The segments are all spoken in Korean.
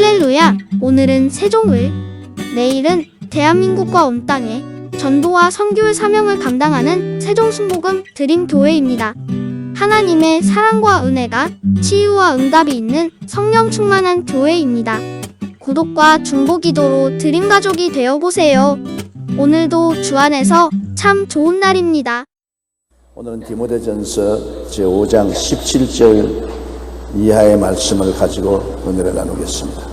할렐루야! 오늘은 세종을, 내일은 대한민국과 온 땅에 전도와 선교의 사명을 감당하는 세종순복음 드림교회입니다. 하나님의 사랑과 은혜가 치유와 응답이 있는 성령 충만한 교회입니다. 구독과 중보기도로 드림가족이 되어보세요. 오늘도 주 안에서 참 좋은 날입니다. 오늘은 디모데전서 제5장 17절 이하의 말씀을 가지고 은혜를 나누겠습니다.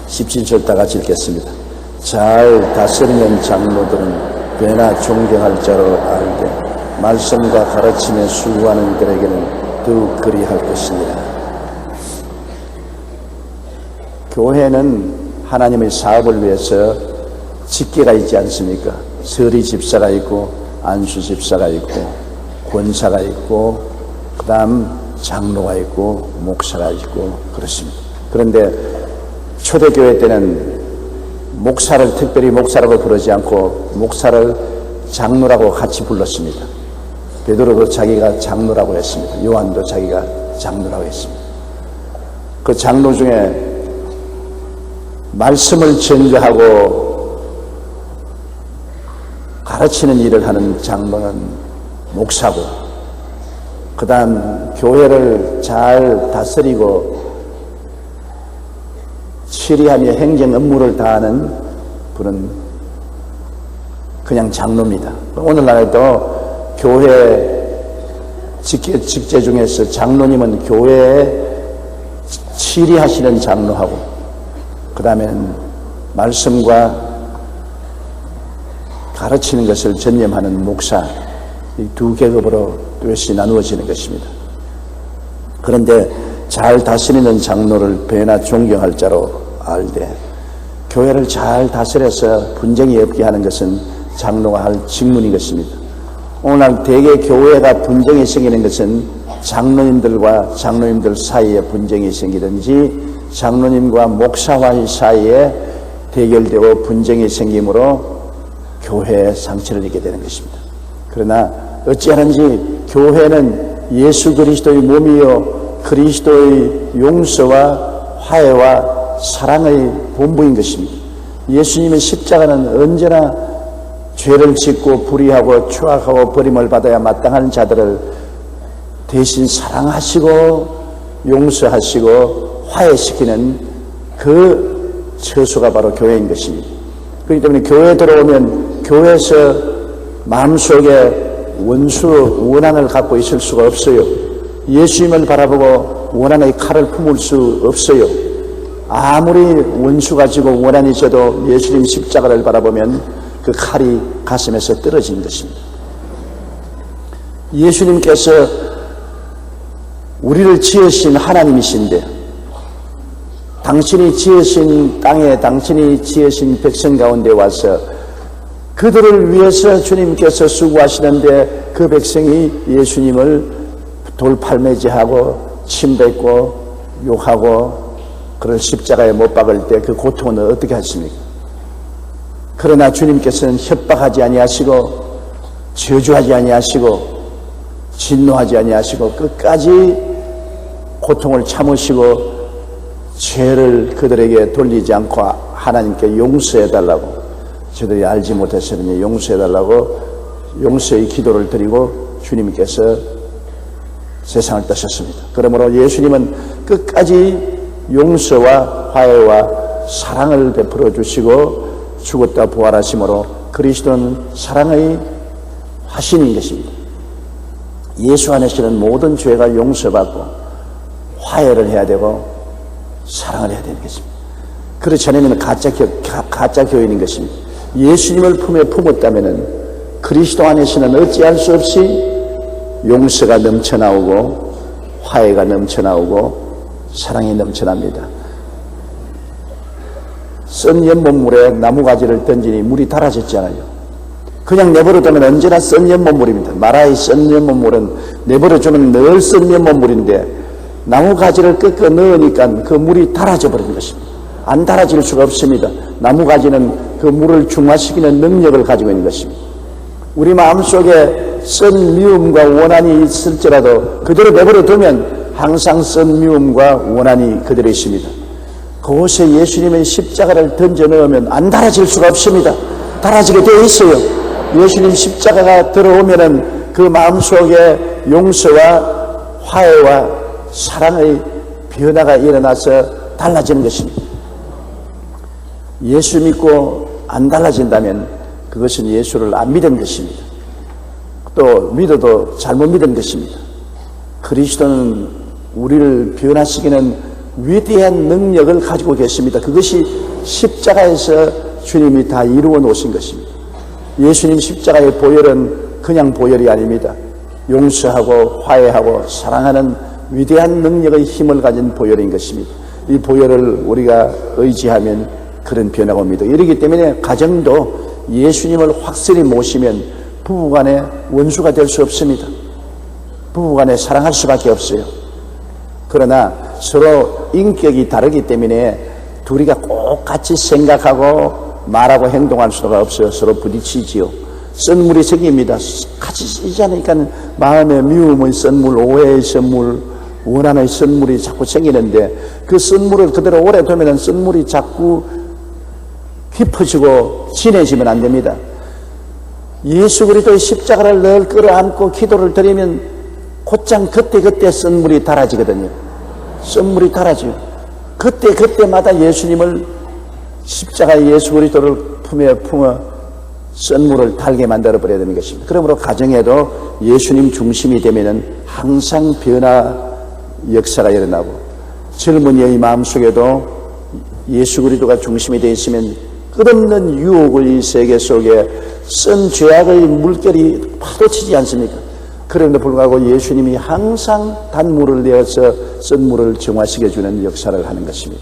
17절 다 같이 읽겠습니다. 잘 다스리는 장로들은 꽤나 존경할 자로 알되 말씀과 가르침에 수고하는 이들에게는 더욱 그리할 것이니라. 교회는 하나님의 사업을 위해서 직계가 있지 않습니까? 서리 집사가 있고 안수 집사가 있고 권사가 있고 그 다음 장로가 있고 목사가 있고 그렇습니다. 그런데 초대교회 때는 목사를 특별히 목사라고 부르지 않고 목사를 장로라고 같이 불렀습니다. 베드로도 자기가 장로라고 했습니다. 요한도 자기가 장로라고 했습니다. 그 장로 중에 말씀을 전개하고 가르치는 일을 하는 장로는 목사고, 그 다음 교회를 잘 다스리고 치리하며 행정 업무를 다하는 분은 그냥 장로입니다. 오늘날에도 교회 직제 중에서 장로님은 교회에 치리하시는 장로하고, 그 다음에는 말씀과 가르치는 것을 전념하는 목사, 이 두 계급으로 뚜렷이 나누어지는 것입니다. 그런데 잘 다스리는 장로를 배나 존경할 자로 알되, 교회를 잘 다스려서 분쟁이 없게 하는 것은 장로가 할 직문인 것입니다. 오늘날 대개 교회가 분쟁이 생기는 것은 장로님들과 장로님들 사이에 분쟁이 생기든지 장로님과 목사와 사이에 대결되고 분쟁이 생기므로 교회에 상처를 입게 되는 것입니다. 그러나 어찌하는지 교회는 예수 그리스도의 몸이요 그리스도의 용서와 화해와 사랑의 본부인 것입니다. 예수님의 십자가는 언제나 죄를 짓고 불의하고 추악하고 버림을 받아야 마땅한 자들을 대신 사랑하시고 용서하시고 화해시키는 그 처소가 바로 교회인 것입니다. 그렇기 때문에 교회에 들어오면 교회에서 마음속에 원한을 갖고 있을 수가 없어요. 예수님을 바라보고 원한의 칼을 품을 수 없어요. 아무리 원수 가지고 원한이 있어도 예수님 십자가를 바라보면 그 칼이 가슴에서 떨어지는 것입니다. 예수님께서 우리를 지으신 하나님이신데, 당신이 지으신 땅에 당신이 지으신 백성 가운데 와서 그들을 위해서 주님께서 수고하시는데 그 백성이 예수님을 돌팔매질하고 침뱉고 욕하고 그를 십자가에 못 박을 때 그 고통은 어떻게 하십니까? 그러나 주님께서는 협박하지 아니하시고 저주하지 아니하시고 진노하지 아니하시고 끝까지 고통을 참으시고 죄를 그들에게 돌리지 않고 하나님께 용서해달라고, 저들이 알지 못했으니 용서해달라고 용서의 기도를 드리고 주님께서 세상을 떠셨습니다. 그러므로 예수님은 끝까지 용서와 화해와 사랑을 베풀어 주시고 죽었다 부활하심으로 그리스도는 사랑의 화신인 것입니다. 예수 안에서는 모든 죄가 용서받고 화해를 해야 되고 사랑을 해야 되는 것입니다. 그렇지 않으면 가짜 교인인 것입니다. 예수님을 품에 품었다면 그리스도 안에서는 어찌할 수 없이 용서가 넘쳐나오고 화해가 넘쳐나오고 사랑이 넘쳐납니다. 썬 연못물에 나무가지를 던지니 물이 달아졌잖아요. 그냥 내버려두면 언제나 썬 연못물입니다. 마라의 썬 연못물은 내버려두면 늘 썬 연못물인데 나무가지를 꺾어 넣으니까 그 물이 달아져 버리는 것입니다. 안 달아질 수가 없습니다. 나무가지는 그 물을 중화시키는 능력을 가지고 있는 것입니다. 우리 마음속에 쓴 미움과 원한이 있을지라도 그대로 내버려 두면 항상 쓴 미움과 원한이 그대로 있습니다. 그곳에 예수님의 십자가를 던져 넣으면 안 달아질 수가 없습니다. 달아지게 되어 있어요. 예수님 십자가가 들어오면은 그 마음속에 용서와 화해와 사랑의 변화가 일어나서 달라지는 것입니다. 예수 믿고 안 달라진다면 그것은 예수를 안 믿은 것입니다. 또 믿어도 잘못 믿은 것입니다. 그리스도는 우리를 변화시키는 위대한 능력을 가지고 계십니다. 그것이 십자가에서 주님이 다 이루어 놓으신 것입니다. 예수님 십자가의 보혈은 그냥 보혈이 아닙니다. 용서하고 화해하고 사랑하는 위대한 능력의 힘을 가진 보혈인 것입니다. 이 보혈을 우리가 의지하면 그런 변화가 옵니다. 이러기 때문에 가정도 예수님을 확실히 모시면 부부간에 원수가 될 수 없습니다. 부부간에 사랑할 수밖에 없어요. 그러나 서로 인격이 다르기 때문에 둘이가 꼭 같이 생각하고 말하고 행동할 수가 없어요. 서로 부딪히지요. 썬물이 생깁니다. 같이 쓰지 않으니까 마음의 미움의 썬물, 오해의 썬물, 원한의 썬물이 자꾸 생기는데 그 썬물을 그대로 오래 두면 썬물이 자꾸 깊어지고 진해지면 안 됩니다. 예수 그리스도의 십자가를 늘 끌어안고 기도를 드리면 곧장 그때그때 썬물이 달아지거든요. 썬물이 달아져요. 그때마다 예수님을 십자가의 예수 그리스도를 품에 품어 썬물을 달게 만들어 버려야 되는 것입니다. 그러므로 가정에도 예수님 중심이 되면은 항상 변화 역사가 일어나고 젊은이의 마음속에도 예수 그리스도가 중심이 되어 있으면 끝없는 유혹의 세계 속에 쓴 죄악의 물결이 파도치지 않습니까? 그런데 불구하고 예수님이 항상 단물을 내어서 쓴 물을 정화시켜주는 역사를 하는 것입니다.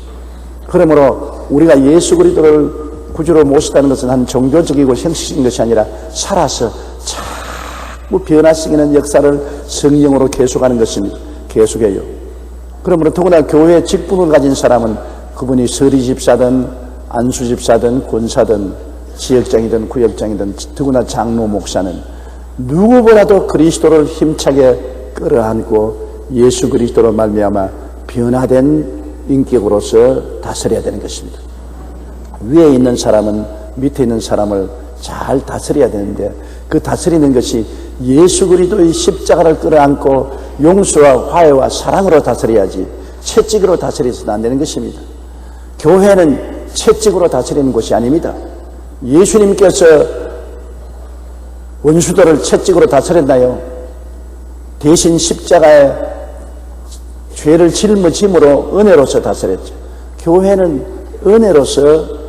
그러므로 우리가 예수 그리스도를 구주로 모시다는 것은 한 종교적이고 형식적인 것이 아니라 살아서 자꾸 변화시키는 역사를 성령으로 계속하는 것입니다. 계속해요. 그러므로 더구나 교회 직분을 가진 사람은 그분이 서리집사든 안수집사든 권사든 지역장이든 구역장이든 더구나 장로 목사는 누구보다도 그리스도를 힘차게 끌어안고 예수 그리스도로 말미암아 변화된 인격으로서 다스려야 되는 것입니다. 위에 있는 사람은 밑에 있는 사람을 잘 다스려야 되는데 그 다스리는 것이 예수 그리스도의 십자가를 끌어안고 용서와 화해와 사랑으로 다스려야지 채찍으로 다스려서는 안 되는 것입니다. 교회는 채찍으로 다스리는 곳이 아닙니다. 예수님께서 원수들을 채찍으로 다스렸나요? 대신 십자가에 죄를 짊어짐으로 은혜로서 다스렸죠. 교회는 은혜로서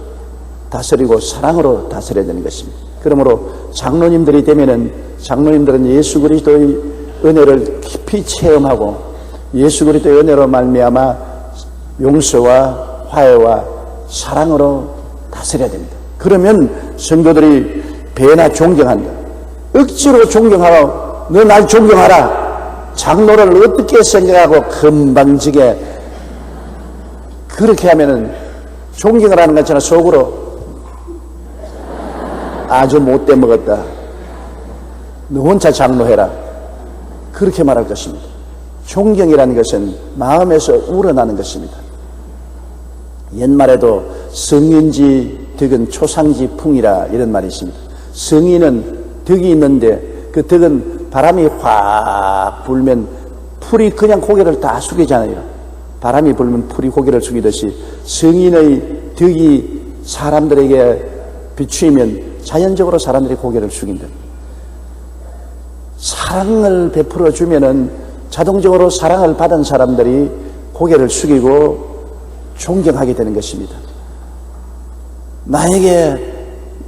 다스리고 사랑으로 다스려야 되는 것입니다. 그러므로 장로님들이 되면은 장로님들은 예수 그리스도의 은혜를 깊이 체험하고 예수 그리스도의 은혜로 말미암아 용서와 화해와 사랑으로 다스려야 됩니다. 그러면 성도들이 배나 존경한다. 억지로 존경하고 너 날 존경하라. 장로를 어떻게 생각하고 건방지게 그렇게 하면은 존경을 하는 것처럼 속으로 아주 못돼 먹었다. 너 혼자 장로해라. 그렇게 말할 것입니다. 존경이라는 것은 마음에서 우러나는 것입니다. 옛말에도 성인지 덕은 초상지 풍이라 이런 말이 있습니다. 성인은 덕이 있는데 그 덕은 바람이 확 불면 풀이 그냥 고개를 다 숙이잖아요. 바람이 불면 풀이 고개를 숙이듯이 성인의 덕이 사람들에게 비추이면 자연적으로 사람들이 고개를 숙인다. 사랑을 베풀어 주면은 자동적으로 사랑을 받은 사람들이 고개를 숙이고 존경하게 되는 것입니다. 나에게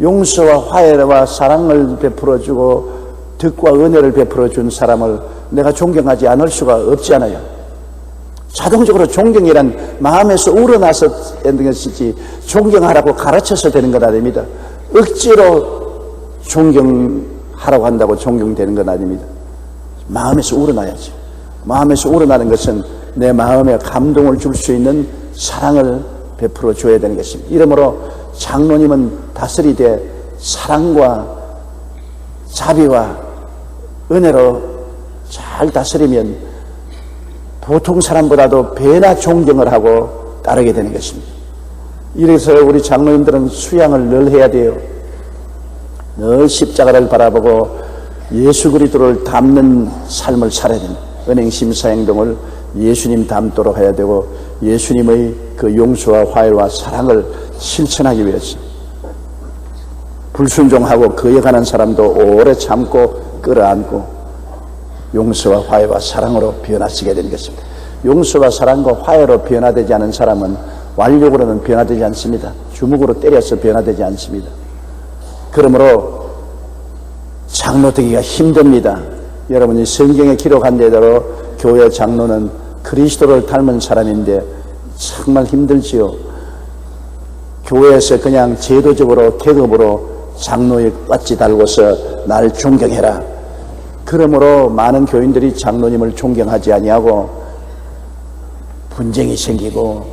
용서와 화해와 사랑을 베풀어 주고 덕과 은혜를 베풀어 준 사람을 내가 존경하지 않을 수가 없지 않아요. 자동적으로 존경이란 마음에서 우러나서 되는 것이지 존경하라고 가르쳐서 되는 건 아닙니다. 억지로 존경하라고 한다고 존경되는 건 아닙니다. 마음에서 우러나야죠. 마음에서 우러나는 것은 내 마음에 감동을 줄 수 있는 사랑을 베풀어 줘야 되는 것입니다. 이러므로 장로님은 다스리되 사랑과 자비와 은혜로 잘 다스리면 보통 사람보다도 배나 존경을 하고 따르게 되는 것입니다. 이래서 우리 장로님들은 수양을 늘 해야 돼요. 늘 십자가를 바라보고 예수 그리스도를 닮는 삶을 살아야 됩니다. 은행 심사 행동을 예수님 닮도록 해야 되고 예수님의 그 용서와 화해와 사랑을 실천하기 위해서 불순종하고 거역하는 사람도 오래 참고 끌어안고 용서와 화해와 사랑으로 변화시게 되는 것입니다. 용서와 사랑과 화해로 변화되지 않은 사람은 완력으로는 변화되지 않습니다. 주먹으로 때려서 변화되지 않습니다. 그러므로 장로 되기가 힘듭니다. 여러분이 성경에 기록한 대로 교회 장로는 그리스도를 닮은 사람인데 정말 힘들지요. 교회에서 그냥 제도적으로 계급으로 장로의 꽈지 달고서 날 존경해라. 그러므로 많은 교인들이 장로님을 존경하지 아니하고 분쟁이 생기고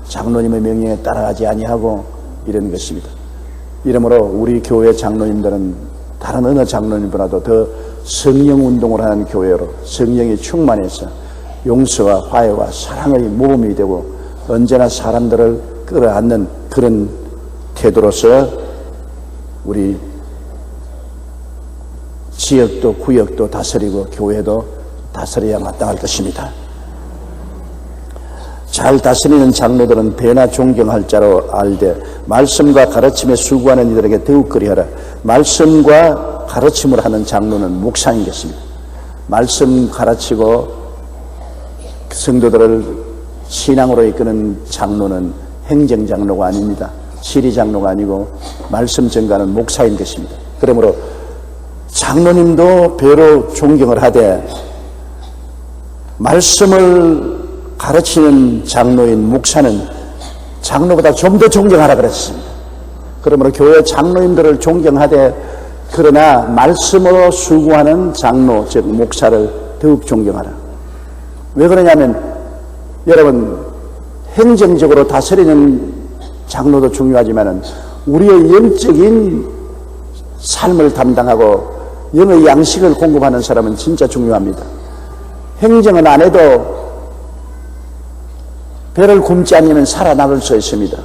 장로님의 명령에 따라가지 아니하고 이런 것입니다. 이러므로 우리 교회 장로님들은 다른 어느 장로님보다도 더 성령 운동을 하는 교회로 성령이 충만해서 용서와 화해와 사랑의 모범이 되고 언제나 사람들을 끌어안는 그런 태도로서 우리 지역도 구역도 다스리고 교회도 다스려야 마땅할 것입니다. 잘 다스리는 장로들은 배나 존경할 자로 알되 말씀과 가르침에 수고하는 이들에게 더욱 그리하라. 말씀과 가르침을 하는 장로는 목사인 것입니다. 말씀 가르치고 성도들을 신앙으로 이끄는 장로는 행정장로가 아닙니다. 시리장로가 아니고 말씀 전가는 목사인 것입니다. 그러므로 장로님도 배로 존경을 하되 말씀을 가르치는 장로인 목사는 장로보다 좀 더 존경하라 그랬습니다. 그러므로 교회 장로님들을 존경하되 그러나 말씀으로 수고하는 장로 즉 목사를 더욱 존경하라. 왜 그러냐면 여러분 행정적으로 다스리는 장로도 중요하지만 우리의 영적인 삶을 담당하고 영의 양식을 공급하는 사람은 진짜 중요합니다. 행정은 안 해도 배를 굶지 않으면 살아남을 수 있습니다.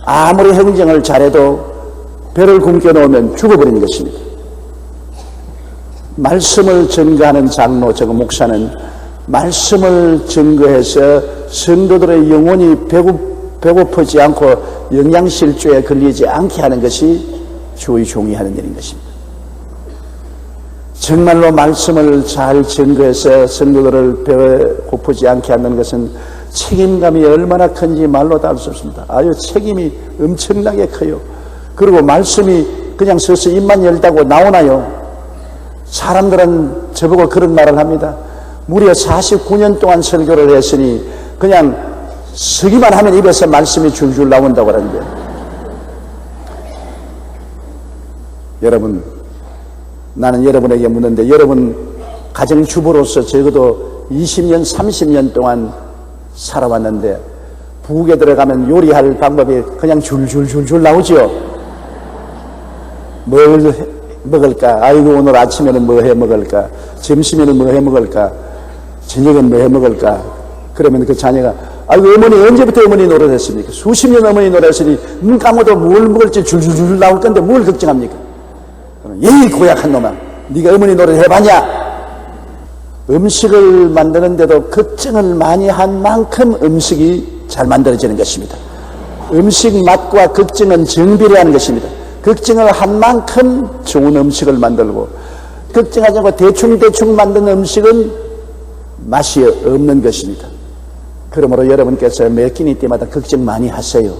아무리 행정을 잘해도 배를 굶겨 놓으면 죽어버리는 것입니다. 말씀을 전가하는 장로, 즉 목사는 말씀을 증거해서 성도들의 영혼이 배고프지 않고 영양실조에 걸리지 않게 하는 것이 주의 종이 하는 일인 것입니다. 정말로 말씀을 잘 증거해서 성도들을 배고프지 않게 하는 것은 책임감이 얼마나 큰지 말로 다 알 수 없습니다. 아유, 책임이 엄청나게 커요. 그리고 말씀이 그냥 서서 입만 열다고 나오나요? 사람들은 저보고 그런 말을 합니다. 무려 49년 동안 설교를 했으니 그냥 서기만 하면 입에서 말씀이 줄줄 나온다고 하는데, 여러분, 나는 여러분에게 묻는데, 여러분 가정주부로서 적어도 20년, 30년 동안 살아왔는데 부엌에 들어가면 요리할 방법이 그냥 줄줄줄줄 나오죠. 뭘 먹을까? 아이고, 오늘 아침에는 뭐 해 먹을까? 점심에는 뭐 해 먹을까? 저녁은 뭐 해 먹을까? 그러면 그 자녀가 아이고, 어머니 언제부터 어머니 노릇했습니까? 수십 년 어머니 노릇했으니 눈 감아도 뭘 먹을지 줄줄줄 나올 건데 뭘 걱정합니까? 이 고약한 놈아, 네가 어머니 노릇 해봤냐? 음식을 만드는데도 걱정을 많이 한 만큼 음식이 잘 만들어지는 것입니다. 음식 맛과 걱정은 정비례하는 것입니다. 걱정을 한 만큼 좋은 음식을 만들고, 걱정하지 않고 대충대충 만든 음식은 맛이 없는 것입니다. 그러므로 여러분께서 매 끼니 때마다 걱정 많이 하세요.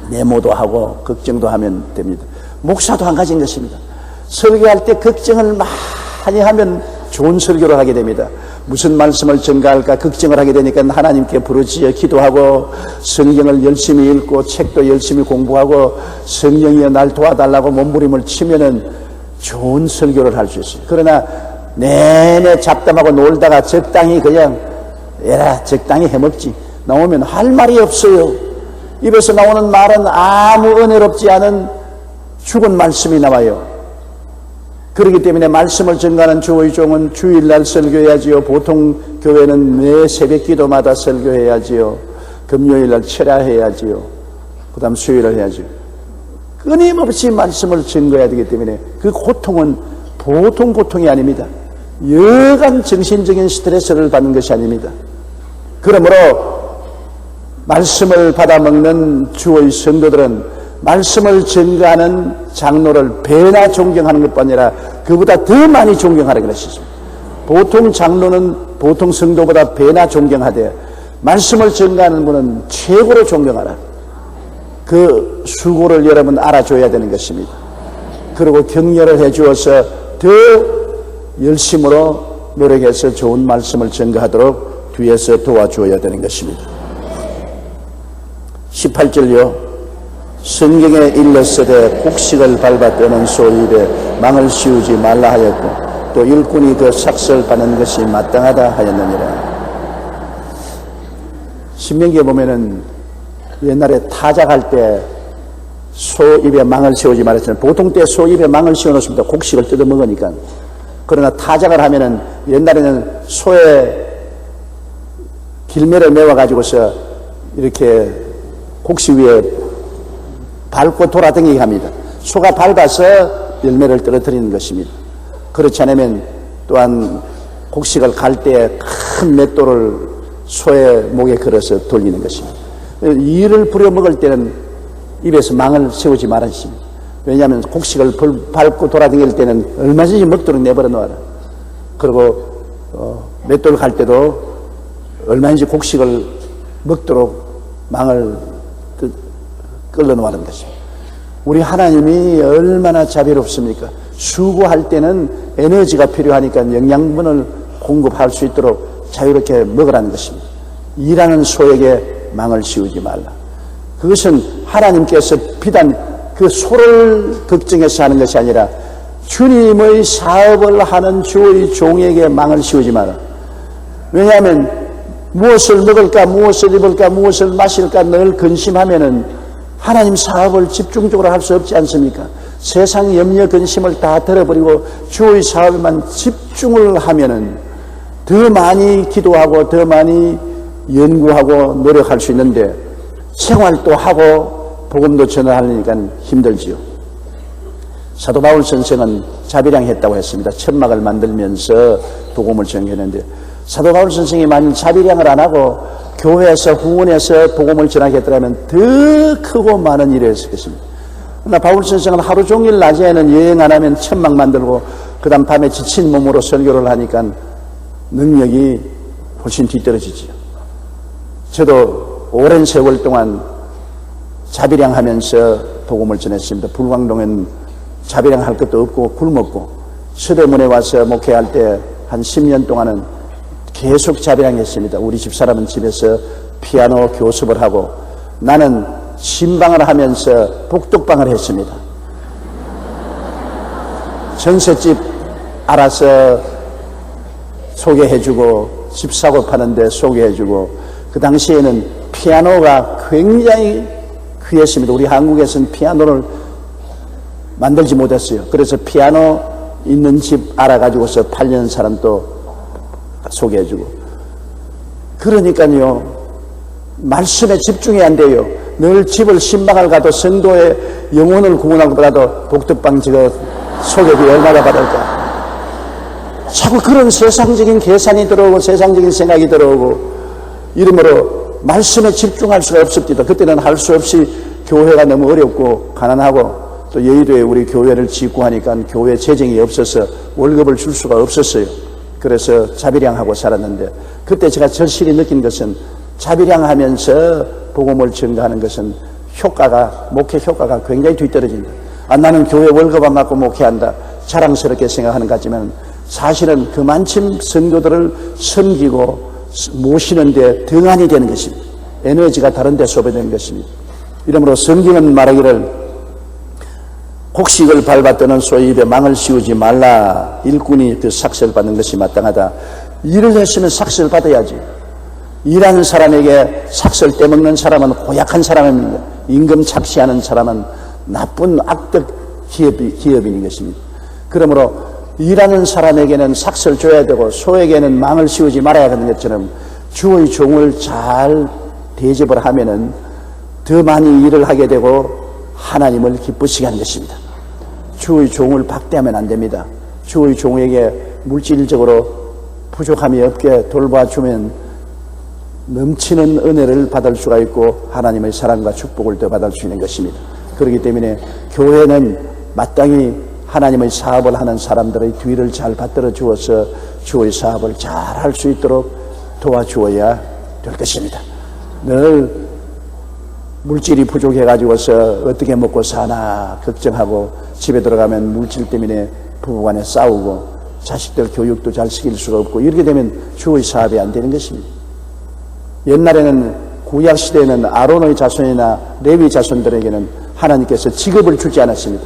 메모도 하고 걱정도 하면 됩니다. 목사도 한 가지인 것입니다. 설교할 때 걱정을 많이 하면 좋은 설교를 하게 됩니다. 무슨 말씀을 전가할까 걱정을 하게 되니까 하나님께 부르짖어 기도하고 성경을 열심히 읽고 책도 열심히 공부하고 성령이여 날 도와달라고 몸부림을 치면은 좋은 설교를 할 수 있어요. 그러나 내내 잡담하고 놀다가 적당히 그냥 적당히 해먹지 나오면 할 말이 없어요. 입에서 나오는 말은 아무 은혜롭지 않은 죽은 말씀이 나와요. 그렇기 때문에 말씀을 전가하는 주의 종은 주일날 설교해야지요. 보통 교회는 매 새벽 기도마다 설교해야지요. 금요일 날 철야해야지요. 그 다음 수요일을 해야죠. 끊임없이 말씀을 증거해야 되기 때문에 그 고통은 보통 고통이 아닙니다. 여간 정신적인 스트레스를 받는 것이 아닙니다. 그러므로 말씀을 받아먹는 주의 성도들은 말씀을 증거하는 장로를 배나 존경하는 것뿐 아니라 그보다 더 많이 존경하라는 것이죠. 보통 장로는 보통 성도보다 배나 존경하되 말씀을 증거하는 분은 최고로 존경하라. 그 수고를 여러분 알아줘야 되는 것입니다. 그리고 격려를 해주어서 더 열심으로 노력해서 좋은 말씀을 증거하도록 뒤에서 도와주어야 되는 것입니다. 18절요. 성경에 일렀으되 곡식을 밟아 뜨는 소입에 망을 씌우지 말라 하였고 또 일꾼이 그 삭설 받는 것이 마땅하다 하였느니라. 신명기에 보면은 옛날에 타작할 때 소 입에 망을 씌우지 말았잖아요. 보통 때 소 입에 망을 씌워 놓습니다. 곡식을 뜯어 먹으니까. 그러나 타작을 하면은 옛날에는 소의 길매를 메워 가지고서 이렇게 곡식 위에 밟고 돌아다니게 합니다. 소가 밟아서 열매를 떨어뜨리는 것입니다. 그렇지 않으면 또한 곡식을 갈 때 큰 맷돌을 소의 목에 걸어서 돌리는 것입니다. 이를 부려먹을 때는 입에서 망을 세우지 말아주십니다. 왜냐하면 곡식을 밟고 돌아다닐 때는 얼마든지 먹도록 내버려 놓아라. 그리고 맷돌 갈 때도 얼마든지 곡식을 먹도록 망을 끌어 놓아는 것입니다. 우리 하나님이 얼마나 자비롭습니까? 수고할 때는 에너지가 필요하니까 영양분을 공급할 수 있도록 자유롭게 먹으라는 것입니다. 일하는 소에게 망을 씌우지 말라. 그것은 하나님께서 비단 그 소를 걱정해서 하는 것이 아니라 주님의 사업을 하는 주의 종에게 망을 씌우지 마라. 왜냐하면 무엇을 먹을까, 무엇을 입을까, 무엇을 마실까 늘 근심하면은 하나님 사업을 집중적으로 할 수 없지 않습니까? 세상 염려 근심을 다 들어버리고 주의 사업에만 집중을 하면은 더 많이 기도하고 더 많이 연구하고 노력할 수 있는데 생활도 하고 복음도 전하려니까 힘들지요. 사도 바울 선생은 자비량했다고 했습니다. 천막을 만들면서 복음을 전했는데 사도 바울 선생이 만일 자비량을 안 하고 교회에서 후원해서 복음을 전하겠더라면 더 크고 많은 일을 했을 것입니다. 그러나 바울 선생은 하루 종일 낮에는 여행 안 하면 천막 만들고 그 다음 밤에 지친 몸으로 설교를 하니까 능력이 훨씬 뒤떨어지지요. 저도 오랜 세월 동안 자비량하면서 복음을 전했습니다. 불광동엔 자비량할 것도 없고 굶었고 서대문에 와서 목회할 때 한 10년 동안은 계속 자비량했습니다. 우리 집사람은 집에서 피아노 교습을 하고 나는 신방을 하면서 복덕방을 했습니다. 전셋집 알아서 소개해주고 집 사고 파는데 소개해주고 그 당시에는 피아노가 굉장히 귀했습니다. 우리 한국에서는 피아노를 만들지 못했어요. 그래서 피아노 있는 집 알아가지고서 팔려는 사람도 소개해주고 그러니까요 말씀에 집중이 안 돼요. 늘 집을 신방을 가도 성도의 영혼을 구원하는 것보다도 복덕방 지금 소개비 얼마나 받을까. 자꾸 그런 세상적인 계산이 들어오고 세상적인 생각이 들어오고 이러므로 말씀에 집중할 수가 없습니다. 그때는 할 수 없이 교회가 너무 어렵고 가난하고 또 여의도에 우리 교회를 짓고 하니까 교회 재정이 없어서 월급을 줄 수가 없었어요. 그래서 자비량하고 살았는데 그때 제가 절실히 느낀 것은 자비량하면서 복음을 전가하는 것은 목회 효과가 굉장히 뒤떨어진다. 나는 교회 월급 안 받고 목회한다. 자랑스럽게 생각하는 것 같지만 사실은 그만큼 성도들을 섬기고 모시는데 등한이 되는 것입니다. 에너지가 다른 데 소비되는 것입니다. 이러므로 성경은 말하기를 곡식을 밟아 뜨는 소의 입에 망을 씌우지 말라. 일꾼이 그 삭설 받는 것이 마땅하다. 일을 했으면 삭설 받아야지. 일하는 사람에게 삭설 떼먹는 사람은 고약한 사람입니다. 임금 착취하는 사람은 나쁜 악덕 기업인인 것입니다. 그러므로 일하는 사람에게는 삭설 줘야 되고 소에게는 망을 씌우지 말아야 하는 것처럼 주의 종을 잘 대접을 하면은 더 많이 일을 하게 되고 하나님을 기쁘시게 하는 것입니다. 주의 종을 박대하면 안 됩니다. 주의 종에게 물질적으로 부족함이 없게 돌봐주면 넘치는 은혜를 받을 수가 있고 하나님의 사랑과 축복을 더 받을 수 있는 것입니다. 그렇기 때문에 교회는 마땅히 하나님의 사업을 하는 사람들의 뒤를 잘 받들어 주어서 주의 사업을 잘 할 수 있도록 도와주어야 될 것입니다. 늘 물질이 부족해가지고서 어떻게 먹고 사나 걱정하고 집에 들어가면 물질 때문에 부부간에 싸우고 자식들 교육도 잘 시킬 수가 없고 이렇게 되면 주의 사업이 안 되는 것입니다. 옛날에는 구약시대에는 아론의 자손이나 레위 자손들에게는 하나님께서 직업을 주지 않았습니다.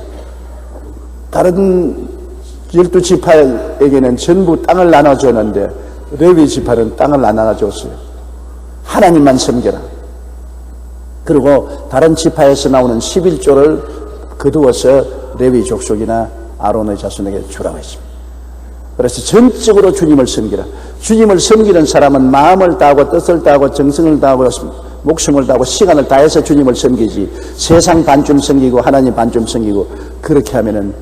다른 12지파에게는 전부 땅을 나눠줬는데 레위 지파는 땅을 안 나눠줬어요. 하나님만 섬겨라. 그리고 다른 지파에서 나오는 11조를 거두어서 레위 족속이나 아론의 자손에게 주라고 했습니다. 그래서 전적으로 주님을 섬기라. 주님을 섬기는 사람은 마음을 다하고 뜻을 다하고 정성을 다하고 목숨을 다하고 시간을 다해서 주님을 섬기지 세상 반쯤 섬기고 하나님 반쯤 섬기고 그렇게 하면은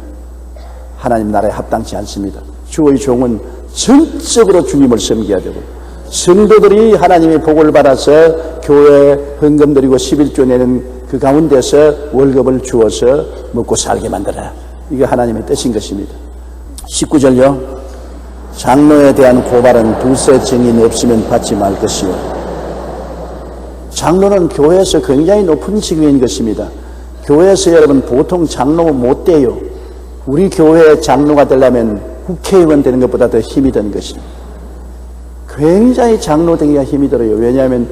하나님 나라에 합당치 않습니다. 주의 종은 전적으로 주님을 섬겨야 되고 성도들이 하나님의 복을 받아서 교회에 헌금 드리고 11조 내는 그 가운데서 월급을 주어서 먹고 살게 만들어라. 이게 하나님의 뜻인 것입니다. 19절요. 장로에 대한 고발은 두세 증인 없으면 받지 말 것이요. 장로는 교회에서 굉장히 높은 직위인 것입니다. 교회에서 여러분 보통 장로 못 돼요. 우리 교회의 장로가 되려면 국회의원 되는 것보다 더 힘이 드는 것입니다. 굉장히 장로 되기가 힘이 들어요. 왜냐하면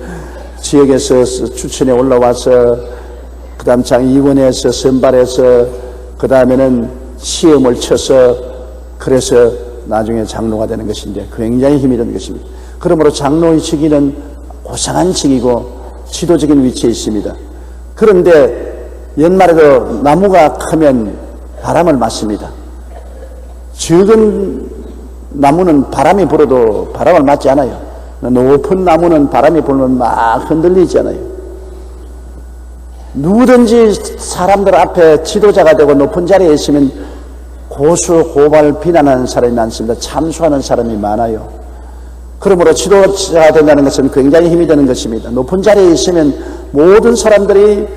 지역에서 추천에 올라와서 그 다음 장위원회에서 선발해서 그 다음에는 시험을 쳐서 그래서 나중에 장로가 되는 것인데 굉장히 힘이 드는 것입니다. 그러므로 장로의 직위는 고상한 직이고 지도적인 위치에 있습니다. 그런데 연말에도 나무가 크면 바람을 맞습니다. 적은 나무는 바람이 불어도 바람을 맞지 않아요. 높은 나무는 바람이 불면 막 흔들리잖아요. 누구든지 사람들 앞에 지도자가 되고 높은 자리에 있으면 고수, 고발, 비난하는 사람이 많습니다. 참수하는 사람이 많아요. 그러므로 지도자가 된다는 것은 굉장히 힘이 되는 것입니다. 높은 자리에 있으면 모든 사람들이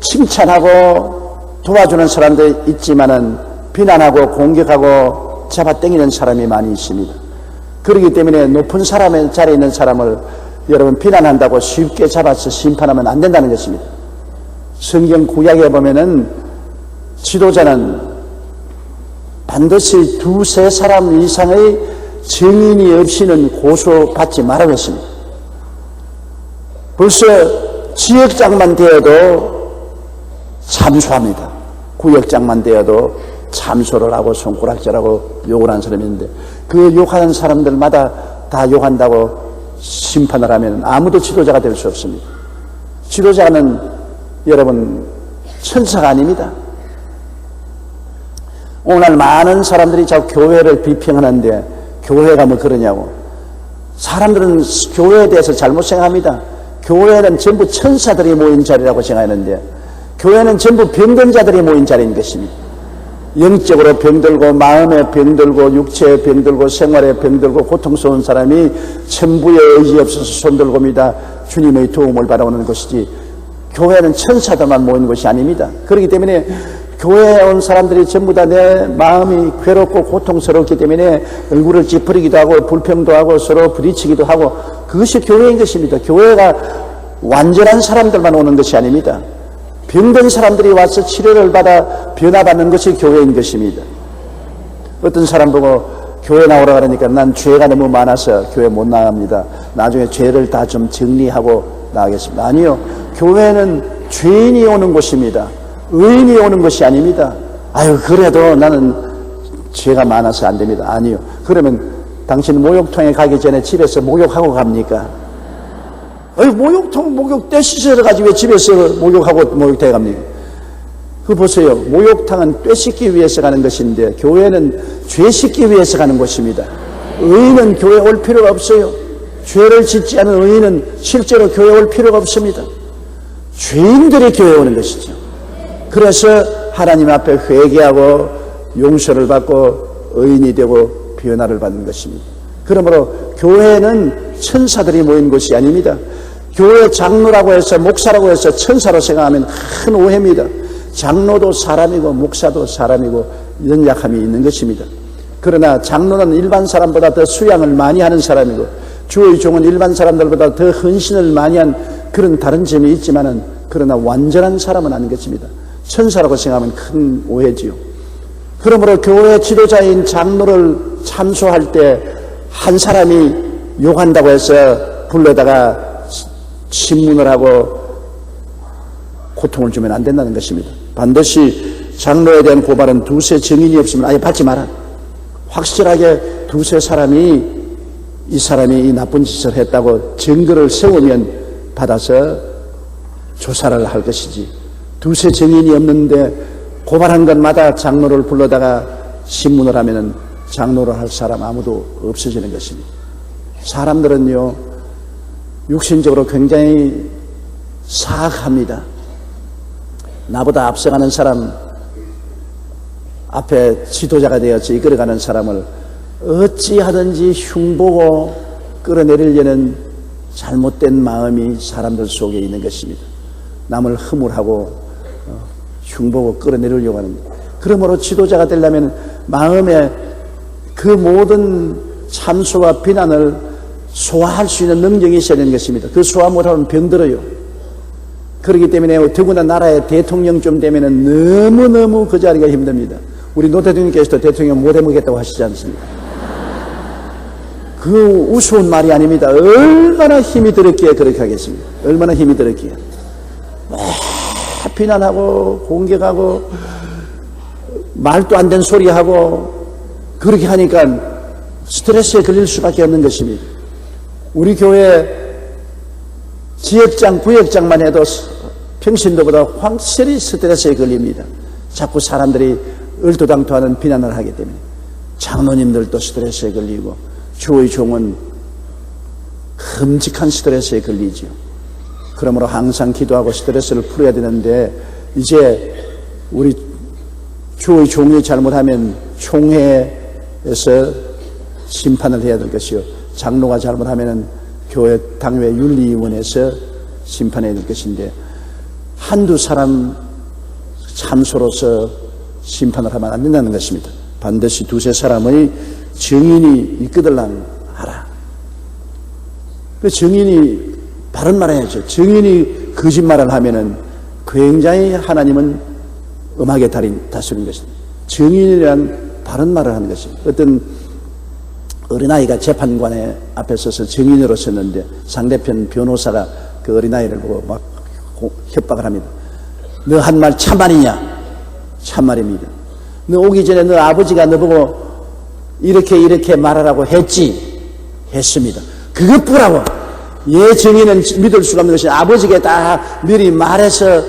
칭찬하고 도와주는 사람도 있지만은 비난하고 공격하고 잡아당기는 사람이 많이 있습니다. 그렇기 때문에 높은 사람의 자리에 있는 사람을 여러분 비난한다고 쉽게 잡아서 심판하면 안 된다는 것입니다. 성경 구약에 보면은 지도자는 반드시 두세 사람 이상의 증인이 없이는 고소받지 말라고 했습니다. 벌써 지역장만 되어도 참소합니다. 구역장만 되어도 참소를 하고 손가락질하고 욕을 하는 사람이 있는데 그 욕하는 사람들마다 다 욕한다고 심판을 하면 아무도 지도자가 될 수 없습니다. 지도자는 여러분 천사가 아닙니다. 오늘 많은 사람들이 자꾸 교회를 비평하는데 교회가 뭐 그러냐고. 사람들은 교회에 대해서 잘못 생각합니다. 교회는 전부 천사들이 모인 자리라고 생각하는데 교회는 전부 병든 자들이 모인 자리인 것입니다. 영적으로 병들고 마음에 병들고 육체에 병들고 생활에 병들고 고통스러운 사람이 천부에 의지 없어서 손들고입니다. 주님의 도움을 받아오는 것이지 교회는 천사들만 모인 것이 아닙니다. 그렇기 때문에 교회에 온 사람들이 전부 다 내 마음이 괴롭고 고통스럽기 때문에 얼굴을 찌푸리기도 하고 불평도 하고 서로 부딪히기도 하고 그것이 교회인 것입니다. 교회가 완전한 사람들만 오는 것이 아닙니다. 병든 사람들이 와서 치료를 받아 변화받는 것이 교회인 것입니다. 어떤 사람 보고 교회 나오라 그러니까 난 죄가 너무 많아서 교회 못 나갑니다. 나중에 죄를 다 좀 정리하고 나가겠습니다. 아니요. 교회는 죄인이 오는 곳입니다. 의인이 오는 것이 아닙니다. 아유 그래도 나는 죄가 많아서 안 됩니다. 아니요. 그러면 당신 목욕통에 가기 전에 집에서 목욕하고 갑니까? 목욕통 목욕 때 씻으러 가지 왜 집에서 목욕하고 목욕대에 갑니까? 그거 보세요. 목욕탕은 때 씻기 위해서 가는 것인데 교회는 죄 씻기 위해서 가는 곳입니다. 의인은 교회 올 필요가 없어요. 죄를 짓지 않은 의인은 실제로 교회 올 필요가 없습니다. 죄인들이 교회 오는 것이죠. 그래서 하나님 앞에 회개하고 용서를 받고 의인이 되고 변화를 받는 것입니다. 그러므로 교회는 천사들이 모인 곳이 아닙니다. 교회 장로라고 해서 목사라고 해서 천사로 생각하면 큰 오해입니다. 장로도 사람이고 목사도 사람이고 연약함이 있는 것입니다. 그러나 장로는 일반 사람보다 더 수양을 많이 하는 사람이고 주의 종은 일반 사람들보다 더 헌신을 많이 한 그런 다른 점이 있지만은 그러나 완전한 사람은 아닌 것입니다. 천사라고 생각하면 큰 오해지요. 그러므로 교회 지도자인 장로를 참소할 때 한 사람이 욕한다고 해서 불러다가 신문을 하고 고통을 주면 안 된다는 것입니다. 반드시 장로에 대한 고발은 두세 증인이 없으면 아예 받지 마라. 확실하게 두세 사람이 이 사람이 이 나쁜 짓을 했다고 증거를 세우면 받아서 조사를 할 것이지, 두세 증인이 없는데 고발한 것마다 장로를 불러다가 신문을 하면은 장로를 할 사람 아무도 없어지는 것입니다. 사람들은요, 육신적으로 굉장히 사악합니다. 나보다 앞서가는 사람, 앞에 지도자가 되어서 이끌어가는 사람을 어찌하든지 흉보고 끌어내리려는 잘못된 마음이 사람들 속에 있는 것입니다. 남을 허물하고 흉보고 끌어내리려고 하는 것. 그러므로 지도자가 되려면 마음에 그 모든 참소와 비난을 소화할 수 있는 능력이 있어야 되는 것입니다. 그 소화 못하면 병들어요. 그렇기 때문에 더구나 나라의 대통령쯤 되면은 너무너무 그 자리가 힘듭니다. 우리 노 대통령께서도 대통령 못 해먹겠다고 하시지 않습니까? 그 우스운 말이 아닙니다. 얼마나 힘이 들었기에 그렇게 하겠습니까? 얼마나 힘이 들었기에. 비난하고 공격하고 말도 안 되는 소리하고 그렇게 하니까 스트레스에 걸릴 수밖에 없는 것입니다. 우리 교회 지역장, 구역장만 해도 평신도보다 확실히 스트레스에 걸립니다. 자꾸 사람들이 얼토당토하는 비난을 하기 때문에. 장로님들도 스트레스에 걸리고 주의 종은 끔찍한 스트레스에 걸리죠. 그러므로 항상 기도하고 스트레스를 풀어야 되는데, 이제 우리 주의 종이 잘못하면 총회에서 심판을 해야 될 것이요, 장로가 잘못하면 교회 당회 윤리위원회에서 심판해야 될 것인데, 한두 사람 참소로서 심판을 하면 안 된다는 것입니다. 반드시 두세 사람의 증인이 있거들랑 하라. 그 증인이 바른 말 해야죠. 증인이 거짓말을 하면은 굉장히 하나님은 음악의 달인 다스리는 것입니다. 증인이란 바른 말을 하는 것입니다. 어떤 어린아이가 재판관에 앞에 서서 증인으로 섰는데 상대편 변호사가 그 어린아이를 보고 막 협박을 합니다. 너 한 말 참말이냐? 참말입니다. 너 오기 전에 너 아버지가 너보고 이렇게 말하라고 했지? 했습니다. 그것 보라고. 얘 증인은 믿을 수가 없는 것이 아버지가 다 미리 말해서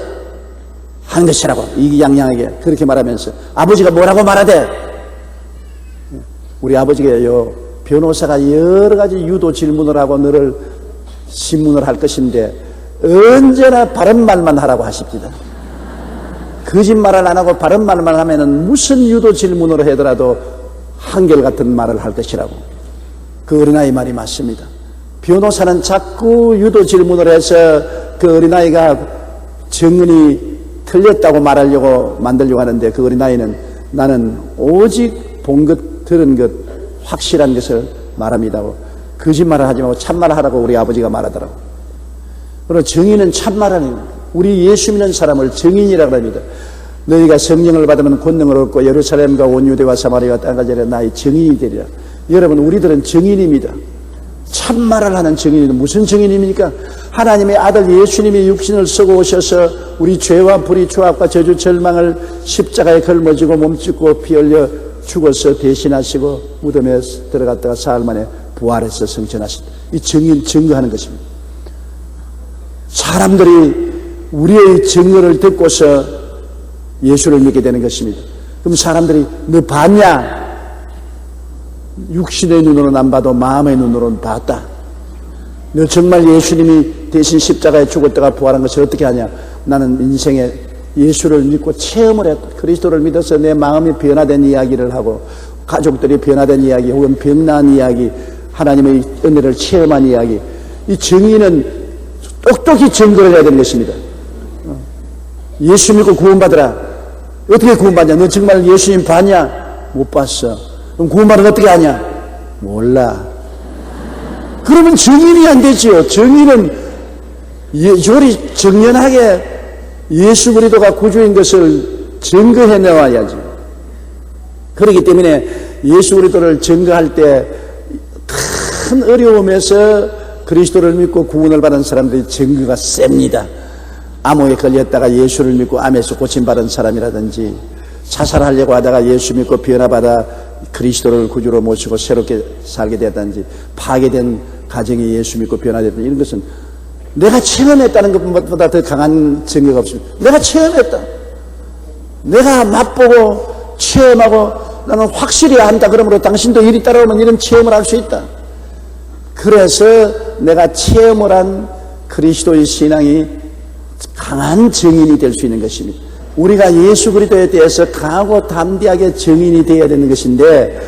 한 것이라고. 이양양하게 그렇게 말하면서 아버지가 뭐라고 말하대? 우리 아버지가요, 변호사가 여러 가지 유도 질문을 하고 너를 신문을 할 것인데 언제나 바른 말만 하라고 하십니다. 거짓말을 안 하고 바른 말만 하면은 무슨 유도 질문으로 하더라도 한결같은 말을 할 것이라고. 그 어린아이 말이 맞습니다. 변호사는 자꾸 유도 질문을 해서 그 어린아이가 정은이 틀렸다고 말하려고 만들려고 하는데, 그 어린아이는 나는 오직 본 것, 들은 것, 확실한 것을 말합니다고. 거짓말을 하지 말고 참말을 하라고 우리 아버지가 말하더라고. 그리고 정의는 참말하는, 우리 예수 믿는 사람을 정인이라고 합니다. 너희가 성령을 받으면 권능을 얻고 예루살렘과 온 유대와 사마리아와 땅까지 나의 정인이 되리라. 여러분, 우리들은 정인입니다. 참말을 하는 정인은 무슨 정인입니까? 하나님의 아들 예수님이 육신을 쓰고 오셔서 우리 죄와 불의, 추악과 저주, 절망을 십자가에 걸머지고 몸짓고 피 흘려 죽어서 대신하시고 무덤에 들어갔다가 사흘 만에 부활해서 성천하신, 이 정인 증거하는 것입니다. 사람들이 우리의 증거를 듣고서 예수를 믿게 되는 것입니다. 그럼 사람들이 너 봤냐? 육신의 눈으로는 안 봐도 마음의 눈으로는 봤다. 너 정말 예수님이 대신 십자가에 죽었다가 부활한 것을 어떻게 하냐? 나는 인생에 예수를 믿고 체험을 했고 그리스도를 믿어서 내 마음이 변화된 이야기를 하고 가족들이 변화된 이야기 혹은 병나은 이야기 하나님의 은혜를 체험한 이야기 이 정의는 똑똑히 증거를 해야 되는 것입니다. 예수 믿고 구원받으라. 어떻게 구원받냐? 너 정말 예수님 봤냐? 못 봤어. 그럼 구원받으면 어떻게 하냐? 몰라. 그러면 증인이 안 되지요. 증인은 요리 정연하게 예수 그리스도가 구주인 것을 증거해 내와야지. 그렇기 때문에 예수 그리스도를 증거할 때 큰 어려움에서 그리스도를 믿고 구원을 받은 사람들이 증거가 셉니다. 암호에 걸렸다가 예수를 믿고 암에서 고침받은 사람이라든지 자살하려고 하다가 예수 믿고 변화받아 그리스도를 구주로 모시고 새롭게 살게 되었다든지 파괴된 가정이 예수 믿고 변화됐다든지 이런 것은 내가 체험했다는 것보다 더 강한 증거가 없습니다. 내가 체험했다. 내가 맛보고 체험하고 나는 확실히 안다. 그러므로 당신도 이리 따라오면 이런 체험을 할 수 있다. 그래서 내가 체험을 한 그리스도의 신앙이 강한 증인이 될 수 있는 것입니다. 우리가 예수 그리스도에 대해서 강하고 담대하게 증인이 되어야 되는 것인데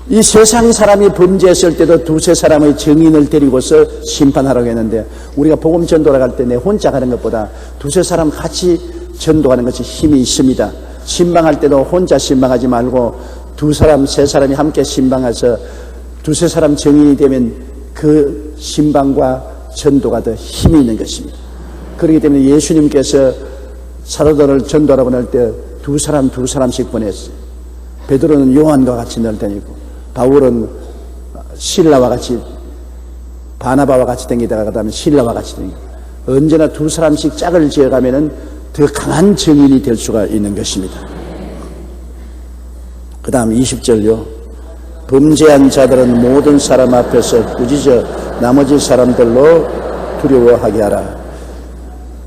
이 세상 사람이 범죄했을 때도 두세 사람의 증인을 데리고서 심판하라고 했는데 우리가 복음 전도를 갈 때 내 혼자 가는 것보다 두세 사람 같이 전도하는 것이 힘이 있습니다. 신방할 때도 혼자 신방하지 말고 두 사람, 세 사람이 함께 신방해서 두세 사람 증인이 되면 그 신방과 전도가 더 힘이 있는 것입니다. 그렇기 때문에 예수님께서 사도들을 전도하러 보낼 때 두 사람씩 보냈어요. 베드로는 요한과 같이 늘 다니고 바울은 실라와 같이 바나바와 같이 다니다가 그다음에 실라와 같이 다니고 언제나 두 사람씩 짝을 지어가면은 더 강한 증인이 될 수가 있는 것입니다. 그 다음 20절요. 범죄한 자들은 모든 사람 앞에서 꾸짖어 나머지 사람들로 두려워하게 하라.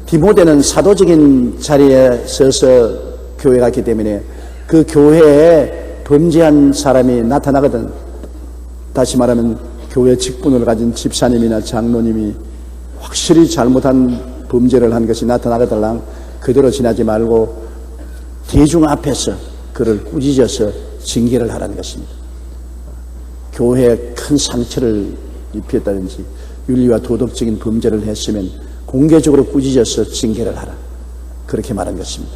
디모데는 사도적인 자리에 서서 교회 갔기 때문에 그 교회에 범죄한 사람이 나타나거든. 다시 말하면 교회 직분을 가진 집사님이나 장로님이 확실히 잘못한 범죄를 한 것이 나타나거든. 그대로 지나지 말고 대중 앞에서 그를 꾸짖어서 징계를 하라는 것입니다. 교회에 큰 상처를 입혔다든지 윤리와 도덕적인 범죄를 했으면 공개적으로 꾸짖어서 징계를 하라. 그렇게 말한 것입니다.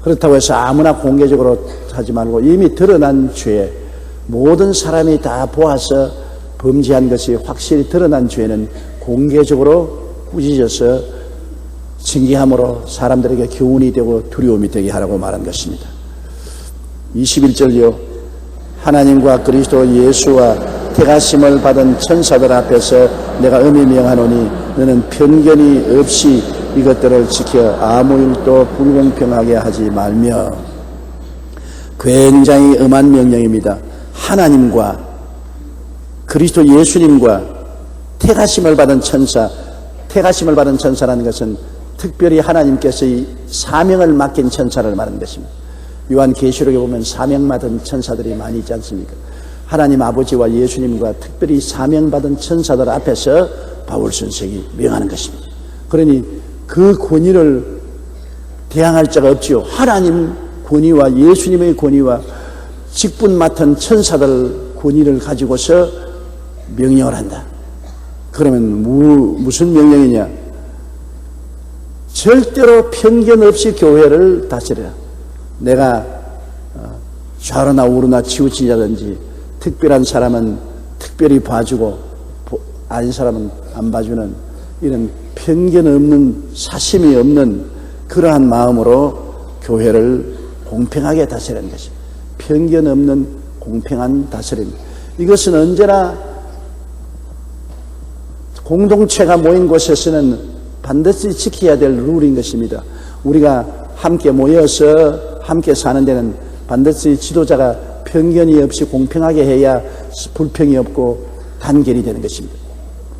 그렇다고 해서 아무나 공개적으로 하지 말고 이미 드러난 죄, 모든 사람이 다 보아서 범죄한 것이 확실히 드러난 죄는 공개적으로 꾸짖어서 징계함으로 사람들에게 교훈이 되고 두려움이 되게 하라고 말한 것입니다. 21절요. 하나님과 그리스도 예수와 택하심을 받은 천사들 앞에서 내가 엄히 명하노니 너는 편견이 없이 이것들을 지켜 아무 일도 불공평하게 하지 말며. 굉장히 엄한 명령입니다. 하나님과 그리스도 예수님과 택하심을 받은 천사, 택하심을 받은 천사라는 것은 특별히 하나님께서 이 사명을 맡긴 천사를 말하는 것입니다. 요한계시록에 보면 사명 받은 천사들이 많이 있지 않습니까? 하나님 아버지와 예수님과 특별히 사명받은 천사들 앞에서 바울 선생이 명하는 것입니다. 그러니 그 권위를 대항할 자가 없지요. 하나님 권위와 예수님의 권위와 직분 맡은 천사들 권위를 가지고서 명령을 한다. 그러면 무슨 명령이냐? 절대로 편견 없이 교회를 다스려라. 내가 좌로나 우로나 치우치자든지 특별한 사람은 특별히 봐주고 아닌 사람은 안 봐주는 이런 편견 없는 사심이 없는 그러한 마음으로 교회를 공평하게 다스리는 것입니다. 편견 없는 공평한 다스림. 이것은 언제나 공동체가 모인 곳에서는 반드시 지켜야 될 룰인 것입니다. 우리가 함께 모여서 함께 사는 데는 반드시 지도자가 편견이 없이 공평하게 해야 불평이 없고 단결이 되는 것입니다.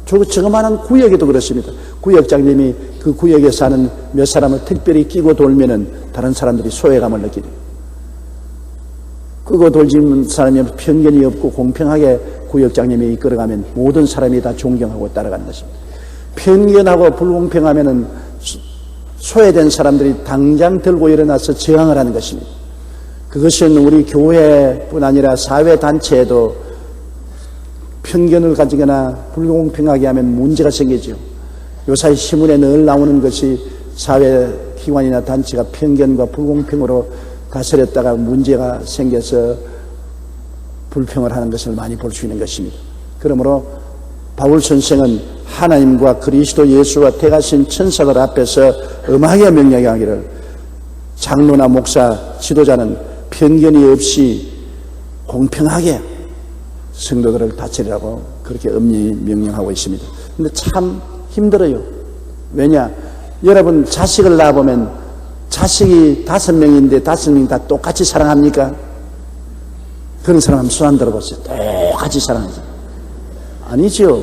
저거만한 구역에도 그렇습니다. 구역장님이 그 구역에 사는 몇 사람을 특별히 끼고 돌면은 다른 사람들이 소외감을 느끼는. 끄고 돌지는 사람이 편견이 없고 공평하게 구역장님이 이끌어가면 모든 사람이 다 존경하고 따라가는 것입니다. 편견하고 불공평하면은 소외된 사람들이 당장 들고 일어나서 저항을 하는 것입니다. 그것은 우리 교회뿐 아니라 사회단체에도 편견을 가지거나 불공평하게 하면 문제가 생기죠. 요사이 신문에 늘 나오는 것이 사회기관이나 단체가 편견과 불공평으로 다스렸다가 문제가 생겨서 불평을 하는 것을 많이 볼 수 있는 것입니다. 그러므로 바울 선생은 하나님과 그리스도 예수와 택하신 천사들 앞에서 엄하게 명령하기를 장로나 목사, 지도자는 편견이 없이 공평하게 성도들을 다스리라고 그렇게 엄히 명령하고 있습니다. 근데 참 힘들어요. 왜냐? 여러분 자식을 낳아보면 자식이 5명인데 5명 다 똑같이 사랑합니까? 그런 사람 한번 손 안 들어보세요. 똑같이 사랑하죠. 아니죠.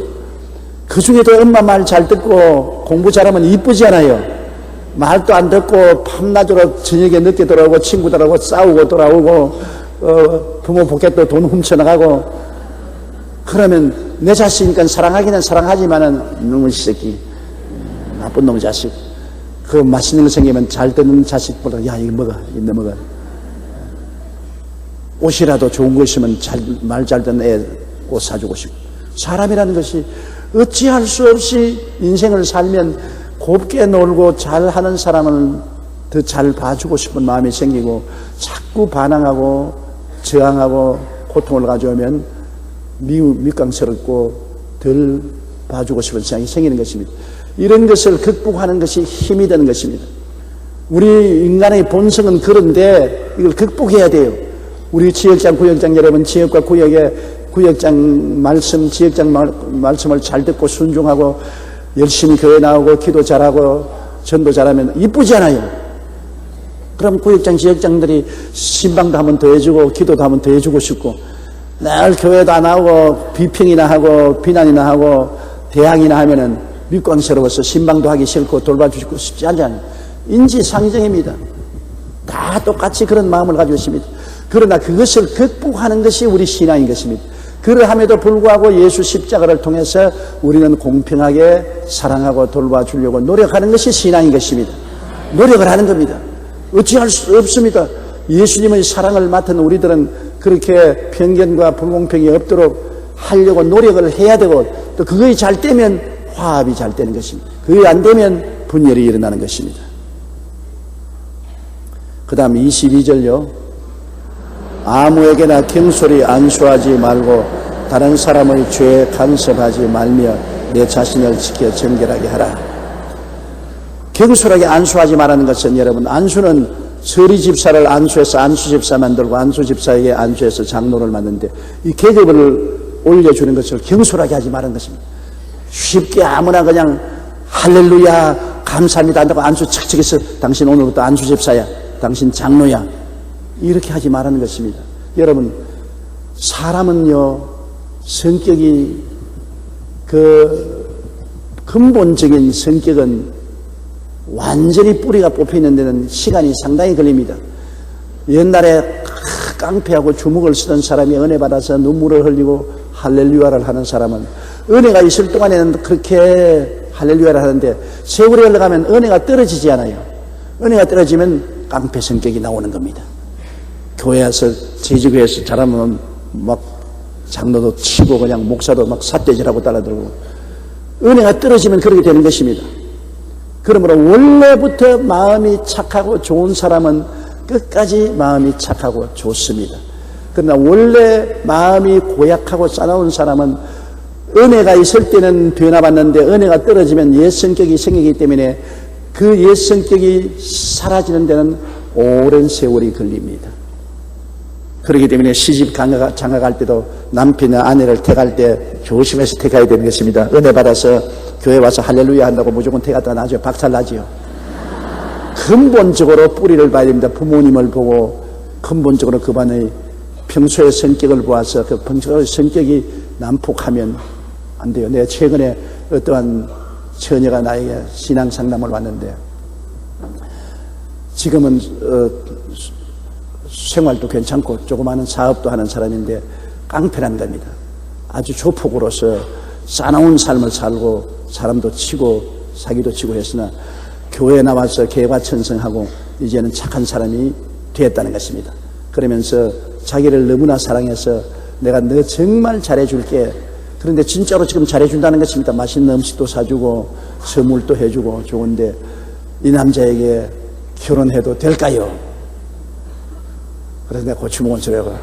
그 중에도 엄마 말 잘 듣고 공부 잘하면 이쁘지 않아요. 말도 안 듣고 밤낮으로 저녁에 늦게 돌아오고 친구들하고 싸우고 돌아오고 부모 포켓도 돈 훔쳐나가고 그러면 내 자식이니까 사랑하기는 사랑하지만은 놈의 새끼 나쁜 놈의 자식 그 맛있는 거 생기면 잘 듣는 자식보다 야 이거 먹어 이거 먹어 옷이라도 좋은 거 있으면 말 잘 듣는 애 옷 사주고 싶고 사람이라는 것이 어찌할 수 없이 인생을 살면 곱게 놀고 잘하는 사람은 더 잘 봐주고 싶은 마음이 생기고 자꾸 반항하고 저항하고 고통을 가져오면 미강스럽고 덜 봐주고 싶은 생각이 생기는 것입니다. 이런 것을 극복하는 것이 힘이 되는 것입니다. 우리 인간의 본성은 그런데 이걸 극복해야 돼요. 우리 지역장, 구역장 여러분 지역과 구역의 구역장 말씀, 지역장 말씀을 잘 듣고 순종하고 열심히 교회 나오고 기도 잘하고 전도 잘하면 이쁘지 않아요. 그럼 구역장, 지역장들이 신방도 한번 더 해주고 기도도 한번 더 해주고 싶고 늘 교회도 안 나오고 비평이나 하고 비난이나 하고 대항이나 하면은 밑광스러워서 신방도 하기 싫고 돌봐주고 싶지 않잖아요. 인지상정입니다. 다 똑같이 그런 마음을 가지고 있습니다. 그러나 그것을 극복하는 것이 우리 신앙인 것입니다. 그러함에도 불구하고 예수 십자가를 통해서 우리는 공평하게 사랑하고 돌봐주려고 노력하는 것이 신앙인 것입니다. 노력을 하는 겁니다. 어찌할 수 없습니다. 예수님의 사랑을 맡은 우리들은 그렇게 편견과 불공평이 없도록 하려고 노력을 해야 되고 또 그것이 잘 되면 화합이 잘 되는 것입니다. 그게 안 되면 분열이 일어나는 것입니다. 그 다음 22절요. 아무에게나 경솔히 안수하지 말고 다른 사람의 죄에 간섭하지 말며 내 자신을 지켜 정결하게 하라. 경솔하게 안수하지 말라는 것은 여러분 안수는 서리 집사를 안수해서 안수 집사 만들고 안수 집사에게 안수해서 장로를 만드는데 이 계급을 올려주는 것을 경솔하게 하지 말라는 것입니다. 쉽게 아무나 그냥 할렐루야 감사합니다 한다고 안수 척척해서 당신 오늘부터 안수 집사야 당신 장로야 이렇게 하지 말라는 것입니다. 여러분 사람은요 성격이 그 근본적인 성격은 완전히 뿌리가 뽑히는 데는 시간이 상당히 걸립니다. 옛날에 깡패하고 주먹을 쓰던 사람이 은혜 받아서 눈물을 흘리고 할렐루야를 하는 사람은 은혜가 있을 동안에는 그렇게 할렐루야를 하는데 세월이 흘러가면 은혜가 떨어지지 않아요. 은혜가 떨어지면 깡패 성격이 나오는 겁니다. 교회에서 제주교회에서 잘하면 막 장로도 치고 그냥 목사도 막 삿대질하고 따라들고 은혜가 떨어지면 그렇게 되는 것입니다. 그러므로 원래부터 마음이 착하고 좋은 사람은 끝까지 마음이 착하고 좋습니다. 그러나 원래 마음이 고약하고 싸나운 사람은 은혜가 있을 때는 변화받는데 은혜가 떨어지면 옛 성격이 생기기 때문에 그 옛 성격이 사라지는 데는 오랜 세월이 걸립니다. 그렇기 때문에 시집 장가갈 때도 남편이나 아내를 택할 때 조심해서 택해야 되는 것입니다. 은혜 받아서 교회 와서 할렐루야 한다고 무조건 택하다가 나중에 박살나지요. 근본적으로 뿌리를 봐야 됩니다. 부모님을 보고 근본적으로 그반의 평소의 성격을 보아서 그 평소의 성격이 난폭하면 안 돼요. 내가 최근에 어떠한 처녀가 나에게 신앙 상담을 왔는데 지금은 생활도 괜찮고 조그마한 사업도 하는 사람인데 깡패란 겁니다. 아주 조폭으로서 싸나운 삶을 살고 사람도 치고 사기도 치고 했으나 교회에 나와서 개과천선하고 이제는 착한 사람이 되었다는 것입니다. 그러면서 자기를 너무나 사랑해서 내가 너 정말 잘해줄게. 그런데 진짜로 지금 잘해준다는 것입니다. 맛있는 음식도 사주고 선물도 해주고 좋은데 이 남자에게 결혼해도 될까요? 그래서 내가 고추먹은 소리가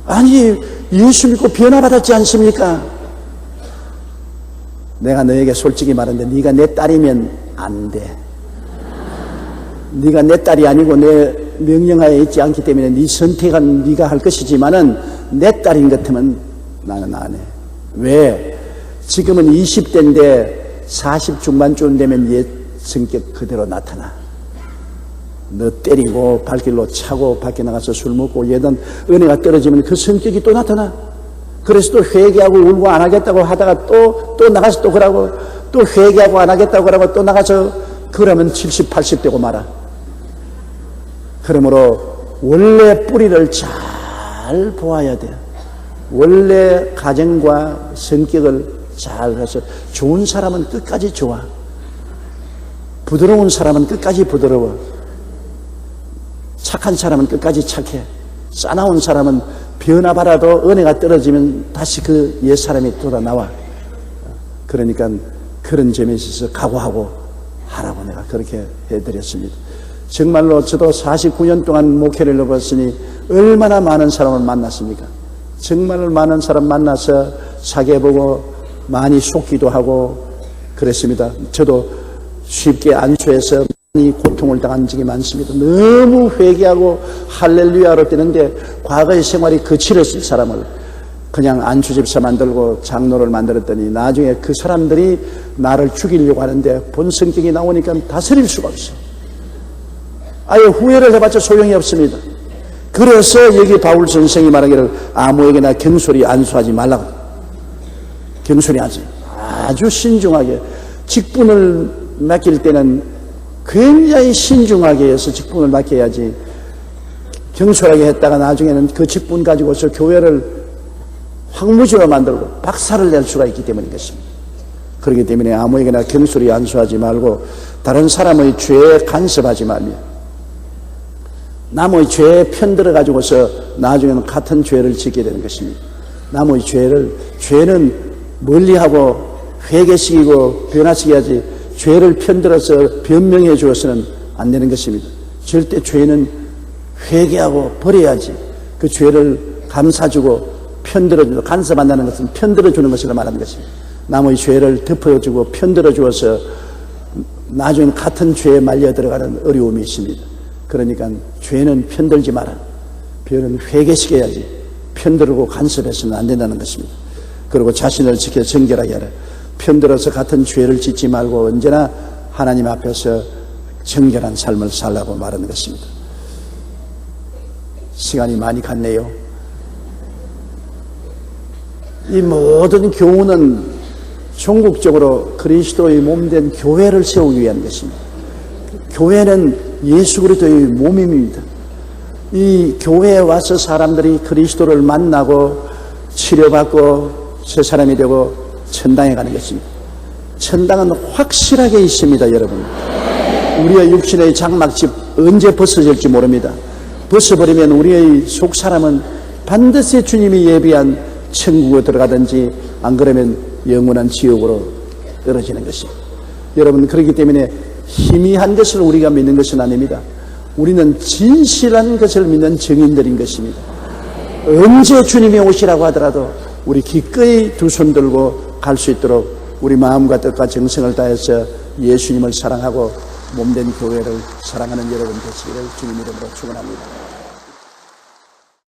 아니 예수 믿고 변화받았지 않습니까? 내가 너에게 솔직히 말하는데 네가 내 딸이면 안 돼. 네가 내 딸이 아니고 내 명령하에 있지 않기 때문에 네 선택은 네가 할 것이지만은 내 딸인 것 같으면 나는 안 해. 왜? 지금은 20대인데 40 중반쯤 되면 옛 성격 그대로 나타나. 너 때리고 발길로 차고 밖에 나가서 술 먹고 얘든 은혜가 떨어지면 그 성격이 또 나타나. 그래서 또 회개하고 울고 안 하겠다고 하다가 또 나가서 또 그러고 또 회개하고 안 하겠다고 그러고 또 나가서 그러면 70, 80 되고 말아. 그러므로 원래 뿌리를 잘 보아야 돼. 원래 가정과 성격을 잘 해서 좋은 사람은 끝까지 좋아. 부드러운 사람은 끝까지 부드러워. 착한 사람은 끝까지 착해. 싸나운 사람은 변화받아도 은혜가 떨어지면 다시 그 옛 사람이 돌아 나와. 그러니까 그런 점에 있어서 각오하고 하라고 내가 그렇게 해드렸습니다. 정말로 저도 49년 동안 목회를 해봤으니 얼마나 많은 사람을 만났습니까? 정말 많은 사람 만나서 사귀어보고 많이 속기도 하고 그랬습니다. 저도 쉽게 안수해서 많이 고통을 당한 적이 많습니다. 너무 회개하고 할렐루야로 뜨는데 과거의 생활이 거칠었을 사람을 그냥 안수집사 만들고 장로를 만들었더니 나중에 그 사람들이 나를 죽이려고 하는데 본 성격이 나오니까 다스릴 수가 없어. 아예 후회를 해봤자 소용이 없습니다. 그래서 여기 바울 선생이 말하기를 아무에게나 경솔히 안수하지 말라고. 경솔히 하지. 아주 신중하게. 직분을 맡길 때는 굉장히 신중하게 해서 직분을 맡겨야지. 경솔하게 했다가 나중에는 그 직분 가지고서 교회를 황무지로 만들고 박살을 낼 수가 있기 때문인 것입니다. 그렇기 때문에 아무에게나 경솔히 안수하지 말고 다른 사람의 죄에 간섭하지 말며 남의 죄에 편들어 가지고서 나중에는 같은 죄를 짓게 되는 것입니다. 남의 죄는 멀리하고 회개시키고 변화시켜야지 죄를 편들어서 변명해 주어서는 안 되는 것입니다. 절대 죄는 회개하고 버려야지. 그 죄를 감싸주고 편들어주고 간섭한다는 것은 편들어주는 것이라 말하는 것입니다. 남의 죄를 덮어주고 편들어 주어서 나중에 같은 죄에 말려 들어가는 어려움이 있습니다. 그러니까 죄는 편들지 마라. 죄는 회개시켜야지. 편들고 간섭해서는 안 된다는 것입니다. 그리고 자신을 지켜 정결하게 하라. 편들어서 같은 죄를 짓지 말고 언제나 하나님 앞에서 정결한 삶을 살라고 말하는 것입니다. 시간이 많이 갔네요. 이 모든 교훈은 종국적으로 그리스도의 몸된 교회를 세우기 위한 것입니다. 교회는 예수 그리스도의 몸입니다. 이 교회에 와서 사람들이 그리스도를 만나고 치료받고 새 사람이 되고 천당에 가는 것입니다. 천당은 확실하게 있습니다, 여러분. 우리의 육신의 장막집 언제 벗어질지 모릅니다. 벗어버리면 우리의 속 사람은 반드시 주님이 예비한 천국에 들어가든지 안 그러면 영원한 지옥으로 떨어지는 것입니다. 여러분, 그렇기 때문에 희미한 것을 우리가 믿는 것은 아닙니다. 우리는 진실한 것을 믿는 증인들인 것입니다. 언제 주님이 오시라고 하더라도 우리 기꺼이 두 손 들고 갈 수 있도록 우리 마음과 뜻과 정성을 다해서 예수님을 사랑하고 몸된 교회를 사랑하는 여러분 되시기를 주님 이름으로 축원합니다.